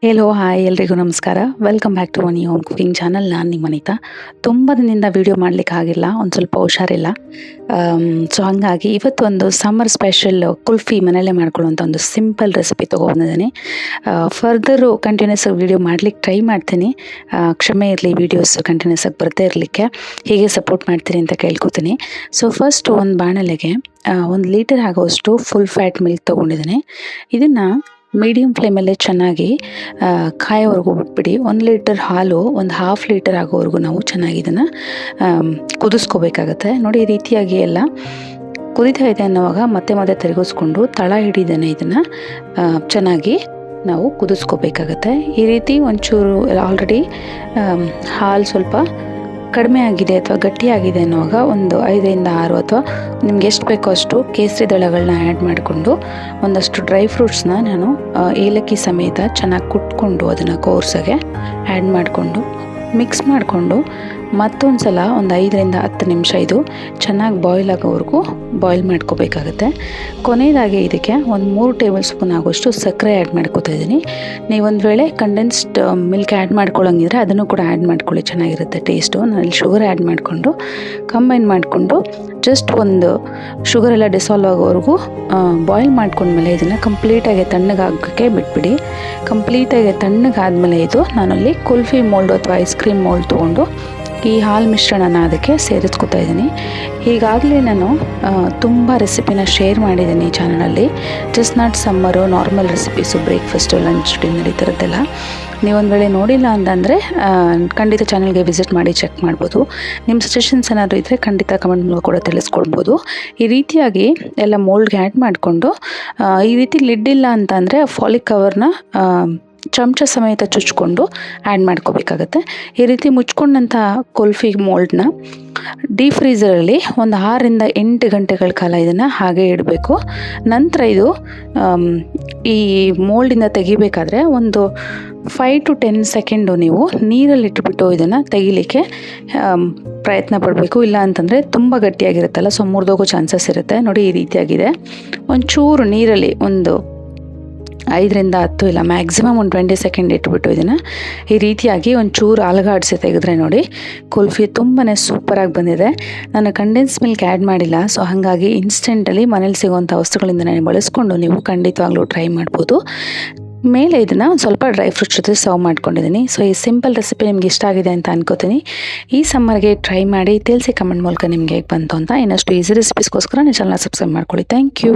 Hello hi ಎಲ್ರಿಗೂ ನಮಸ್ಕಾರ. Welcome back to money home cooking channel. ನಾನು ನಿಮ್ಮ ಅನಿತಾ. ತುಂಬ ದಿನದಿಂದ ವೀಡಿಯೋ ಮಾಡಲಿಕ್ಕೆ ಆಗಿಲ್ಲ, ಒಂದು ಸ್ವಲ್ಪ ಹುಷಾರಿಲ್ಲ. ಸೊ ಹಾಗಾಗಿ ಇವತ್ತು ಒಂದು ಸಮ್ಮರ್ ಸ್ಪೆಷಲ್ ಕುಲ್ಫಿ ಮನೆಯಲ್ಲೇ ಮಾಡ್ಕೊಳ್ಳುವಂಥ ಒಂದು ಸಿಂಪಲ್ ರೆಸಿಪಿ ತೊಗೊಂಡಿದ್ದೀನಿ. ಫರ್ದರು ಕಂಟಿನ್ಯೂಸ್ ಆಗಿ ವೀಡಿಯೋ ಮಾಡ್ಲಿಕ್ಕೆ ಟ್ರೈ ಮಾಡ್ತೀನಿ. ಕ್ಷಮೆ ಇರಲಿ, ವೀಡಿಯೋಸ್ ಕಂಟಿನ್ಯೂಸ್ ಆಗಿ ಬರದೇ ಇರಲಿಕ್ಕೆ. ಹೀಗೆ ಸಪೋರ್ಟ್ ಮಾಡ್ತೀನಿ ಅಂತ ಕೇಳ್ಕೊತೀನಿ. ಸೊ ಫಸ್ಟು ಒಂದು ಬಾಣಲೆಗೆ 1 ಲೀಟರ್ ಆಗೋಷ್ಟು ಫುಲ್ ಫ್ಯಾಟ್ ಮಿಲ್ಕ್ ತೊಗೊಂಡಿದ್ದೀನಿ. ಇದನ್ನು ಮೀಡಿಯಮ್ ಫ್ಲೇಮಲ್ಲೇ ಚೆನ್ನಾಗಿ ಕಾಯೋವರೆಗೂ ಬಿಟ್ಬಿಡಿ. 1 ಲೀಟರ್ ಹಾಲು ಒಂದು 1/2 ಲೀಟರ್ ಆಗೋವರೆಗೂ ನಾವು ಚೆನ್ನಾಗಿ ಇದನ್ನು ಕುದಿಸ್ಕೋಬೇಕಾಗತ್ತೆ. ನೋಡಿ, ಈ ರೀತಿಯಾಗಿ ಎಲ್ಲ ಕುದೀತಾ ಇದೆ ಅನ್ನೋವಾಗ ಮತ್ತೆ ಮತ್ತೆ ತಿರುಗಿಸ್ಕೊಂಡು ತಳ ಹಿಡಿದೇನೆ ಇದನ್ನು ಚೆನ್ನಾಗಿ ನಾವು ಕುದಿಸ್ಕೋಬೇಕಾಗತ್ತೆ. ಈ ರೀತಿ ಒಂಚೂರು ಆಲ್ರೆಡಿ ಹಾಲು ಸ್ವಲ್ಪ ಕಡಿಮೆ ಆಗಿದೆ ಅಥವಾ ಗಟ್ಟಿಯಾಗಿದೆ ಅನ್ನುವಾಗ ಒಂದು 5ರಿಂದ 6 ಅಥವಾ ನಿಮ್ಗೆ ಎಷ್ಟು ಬೇಕೋ ಅಷ್ಟು ಕೇಸರಿ ದಳಗಳನ್ನ ಆ್ಯಡ್ ಮಾಡಿಕೊಂಡು ಒಂದಷ್ಟು ಡ್ರೈ ಫ್ರೂಟ್ಸ್ನ ನಾನು ಏಲಕ್ಕಿ ಸಮೇತ ಚೆನ್ನಾಗಿ ಕುಟ್ಕೊಂಡು ಅದನ್ನು ಕೋರ್ಸಾಗೆ ಆ್ಯಡ್ ಮಾಡಿಕೊಂಡು ಮಿಕ್ಸ್ ಮಾಡಿಕೊಂಡು ಮತ್ತೊಂದು ಸಲ ಒಂದು 5ರಿಂದ 10 ನಿಮಿಷ ಇದು ಚೆನ್ನಾಗಿ ಬಾಯ್ಲ್ ಆಗೋವರೆಗೂ ಬಾಯ್ಲ್ ಮಾಡ್ಕೋಬೇಕಾಗತ್ತೆ. ಕೊನೆಯದಾಗಿ ಇದಕ್ಕೆ ಒಂದು 3 ಟೇಬಲ್ ಸ್ಪೂನ್ ಆಗೋಷ್ಟು ಸಕ್ಕರೆ ಆ್ಯಡ್ ಮಾಡ್ಕೋತಾ ಇದ್ದೀನಿ. ನೀವೊಂದು ವೇಳೆ ಕಂಡೆನ್ಸ್ಡ್ ಮಿಲ್ಕ್ ಆ್ಯಡ್ ಮಾಡ್ಕೊಳ್ಳೋಂಗಿದ್ರೆ ಅದನ್ನು ಕೂಡ ಆ್ಯಡ್ ಮಾಡ್ಕೊಳ್ಳಿ, ಚೆನ್ನಾಗಿರುತ್ತೆ ಟೇಸ್ಟು. ನಾನು ಶುಗರ್ ಆ್ಯಡ್ ಮಾಡಿಕೊಂಡು ಕಂಬೈನ್ ಮಾಡಿಕೊಂಡು ಜಸ್ಟ್ ಒಂದು ಶುಗರ್ ಎಲ್ಲ ಡಿಸಾಲ್ವ್ ಆಗೋವರೆಗೂ ಬಾಯ್ಲ್ ಮಾಡ್ಕೊಂಡ್ಮೇಲೆ ಇದನ್ನು ಕಂಪ್ಲೀಟಾಗಿ ತಣ್ಣಗಾಗೋಕ್ಕೆ ಬಿಟ್ಬಿಡಿ. ಕಂಪ್ಲೀಟಾಗಿ ತಣ್ಣಗಾದ್ಮೇಲೆ ಇದು ನಾನಲ್ಲಿ ಕುಲ್ಫಿ ಮೋಲ್ಡು ಅಥವಾ ಐಸ್ ಕ್ರೀಮ್ ಮೋಲ್ಡ್ ತೊಗೊಂಡು ಈ ಹಾಲು ಮಿಶ್ರಣನ ಅದಕ್ಕೆ ಸೇರಿಸ್ಕೊತಾ ಇದ್ದೀನಿ. ಹೀಗಾಗಲೇ ನಾನು ತುಂಬ ರೆಸಿಪಿನ ಶೇರ್ ಮಾಡಿದ್ದೀನಿ ಈ ಚಾನಲಲ್ಲಿ. Just not ಸಮ್ಮರು, normal recipes, breakfast, lunch, dinner ಈ ಥರದ್ದೆಲ್ಲ. ನೀವೊಂದು ವೇಳೆ ನೋಡಿಲ್ಲ ಅಂತಂದರೆ ಖಂಡಿತ ಚಾನಲ್ಗೆ ವಿಸಿಟ್ ಮಾಡಿ ಚೆಕ್ ಮಾಡ್ಬೋದು. ನಿಮ್ಮ ಸಜೆಷನ್ಸ್ ಏನಾದರೂ ಇದ್ದರೆ ಖಂಡಿತ ಕಮೆಂಟ್ ಮೂಲಕ ಕೂಡ ತಿಳಿಸ್ಕೊಡ್ಬೋದು. ಈ ರೀತಿಯಾಗಿ ಎಲ್ಲ ಮೋಲ್ಡ್ಗೆ ಆ್ಯಡ್ ಮಾಡಿಕೊಂಡು ಈ ರೀತಿ ಲಿಡ್ ಇಲ್ಲ ಅಂತಂದರೆ ಫಾಲಿಕ್ ಕವರ್ನ ಚಮಚ ಸಮೇತ ಚುಚ್ಕೊಂಡು ಆ್ಯಡ್ ಮಾಡ್ಕೋಬೇಕಾಗತ್ತೆ. ಈ ರೀತಿ ಮುಚ್ಕೊಂಡಂಥ ಕುಲ್ಫಿ ಮೋಲ್ಡ್ನ ಡೀಪ್ ಫ್ರೀಝರಲ್ಲಿ ಒಂದು 6ರಿಂದ 8 ಗಂಟೆಗಳ ಕಾಲ ಇದನ್ನು ಹಾಗೆ ಇಡಬೇಕು. ನಂತರ ಇದು ಈ ಮೋಲ್ಡಿಂದ ತೆಗಿಬೇಕಾದ್ರೆ ಒಂದು 5 to 10 ಸೆಕೆಂಡು ನೀವು ನೀರಲ್ಲಿ ಇಟ್ಬಿಟ್ಟು ಇದನ್ನು ತೆಗಿಲಿಕ್ಕೆ ಪ್ರಯತ್ನ ಪಡಬೇಕು. ಇಲ್ಲ ಅಂತಂದರೆ ತುಂಬ ಗಟ್ಟಿಯಾಗಿರುತ್ತಲ್ಲ, ಸೊ ಮುರಿದೋಗೋ ಚಾನ್ಸಸ್ ಇರುತ್ತೆ. ನೋಡಿ, ಈ ರೀತಿಯಾಗಿದೆ. ಒಂಚೂರು ನೀರಲ್ಲಿ ಒಂದು 5ರಿಂದ 10 ಇಲ್ಲ ಮ್ಯಾಕ್ಸಿಮಮ್ ಒಂದು 20 ಸೆಕೆಂಡ್ ಇಟ್ಬಿಟ್ಟು ಇದನ್ನು ಈ ರೀತಿಯಾಗಿ ಒಂಚೂರು ಅಲಗಾಡಿಸಿ ತೆಗೆದ್ರೆ ನೋಡಿ, ಕುಲ್ಫಿ ತುಂಬಾ ಸೂಪರಾಗಿ ಬಂದಿದೆ. ನಾನು ಕಂಡೆನ್ಸ್ ಮಿಲ್ಕ್ ಆ್ಯಡ್ ಮಾಡಿಲ್ಲ, ಸೊ ಹಾಗಾಗಿ ಇನ್ಸ್ಟೆಂಟಲ್ಲಿ ಮನೇಲಿ ಸಿಗುವಂಥ ವಸ್ತುಗಳಿಂದ ಬಳಸ್ಕೊಂಡು ನೀವು ಖಂಡಿತವಾಗ್ಲೂ ಟ್ರೈ ಮಾಡ್ಬೋದು. ಮೇಲೆ ಇದನ್ನು ಒಂದು ಸ್ವಲ್ಪ ಡ್ರೈ ಫ್ರೂಟ್ಸ್ ಜೊತೆ ಸರ್ವ್ ಮಾಡ್ಕೊಂಡಿದ್ದೀನಿ. ಸೊ ಈ ಸಿಂಪಲ್ ರೆಸಿಪಿ ನಿಮ್ಗೆ ಇಷ್ಟ ಆಗಿದೆ ಅಂತ ಅನ್ಕೋತೀನಿ. ಈ ಸಮ್ಮರ್ಗೆ ಟ್ರೈ ಮಾಡಿ ತಿಳಿಸಿ ಕಮೆಂಟ್ ಮೂಲಕ ನಿಮಗೆ ಹೇಗೆ ಬಂತು ಅಂತ. ಇನ್ನಷ್ಟು ಈಸಿ ರೆಸಿಪೀಸ್ಗೋಸ್ಕರ ನೀವು ಚಾನಲ್ನ ಸಬ್ಸ್ಕ್ರೈಬ್ ಮಾಡ್ಕೊಳ್ಳಿ. Thank you.